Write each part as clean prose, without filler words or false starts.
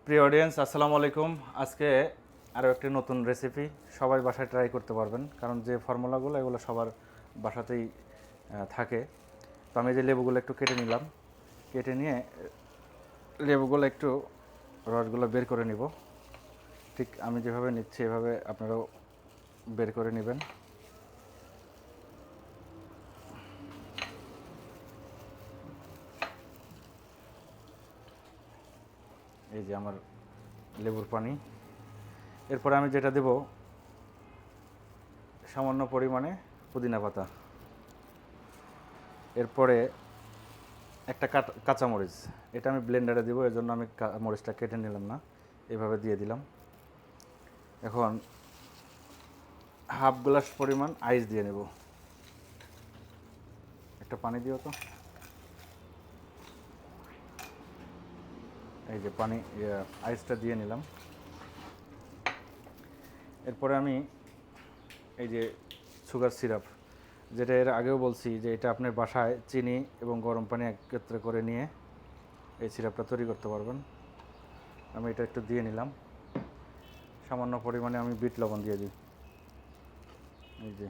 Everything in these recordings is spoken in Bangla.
প্রিয় অডিয়েন্স, আসসালামু আলাইকুম। আজকে আরও একটি নতুন রেসিপি সবাই বাসায় ট্রাই করতে পারবেন, কারণ যে ফর্মুলাগুলো এগুলো সবার বাসাতেই থাকে। তো আমি যে লেবুগুলো একটু কেটে নিলাম, কেটে নিয়ে লেবুগুলো একটু রসগুলো বের করে নিব। ঠিক আমি যেভাবে নিচ্ছি এভাবে আপনারাও বের করে নেবেন। এই যে আমার লেবুর পানি। এরপরে আমি যেটা দেব, সামান্য পরিমাণে পুদিনা পাতা, এরপরে একটা কাঁচামরিচ। এটা আমি ব্লেন্ডারে দিব, এর জন্য আমি মরিচটা কেটে নিলাম না, এভাবে দিয়ে দিলাম। এখন হাফ গ্লাস পরিমাণ আইস দিয়ে নেব। একটা পানি দিও তো। এই যে পানি, আইসটা দিয়ে নিলাম। এরপরে আমি এই যে সুগার সিরাপ, যেটা এর আগেও বলছি যে এটা আপনার বাসায় চিনি এবং গরম পানি একত্রে করে নিয়ে এই সিরাপটা তৈরি করতে পারবেন। আমি এটা একটু দিয়ে নিলাম। সামান্য পরিমাণে আমি বিট লবণ দিয়ে দিই। এই যে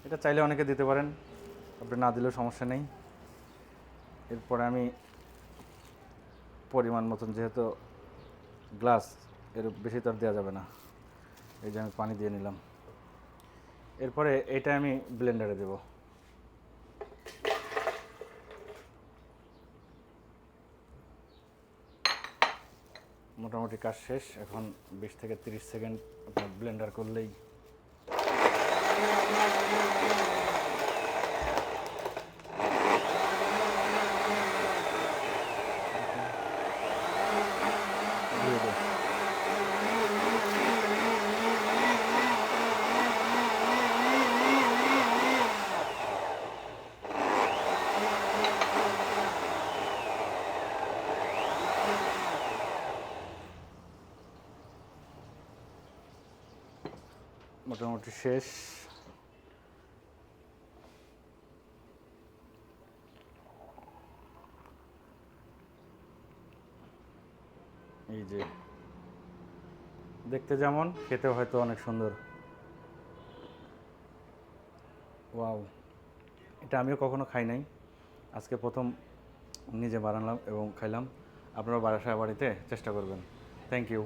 এটা চাইলে অনেকে দিতে পারেন, আপনি না দিলেও সমস্যা নেই। এরপরে আমি পরিমাণ মতন, যেহেতু গ্লাস, এর বেশি তো আর দেওয়া যাবে না, এই যে আমি পানি দিয়ে নিলাম। এরপরে এটা আমি ব্লেন্ডারে দেব। মোটামুটি কাজ শেষ। এখন 20 থেকে 30 সেকেন্ড আপনার ব্লেন্ডার করলেই দিয়ে দেব। মোটামুটি শেষ। এই যে দেখতে যেমন, খেতেও হয়তো অনেক সুন্দর। ওয়াও, এটা আমিও কখনো খাই নাই, আজকে প্রথম নিজে বানালাম এবং খাইলাম। আপনারা বাসায় বাড়িতে চেষ্টা করবেন। Thank you.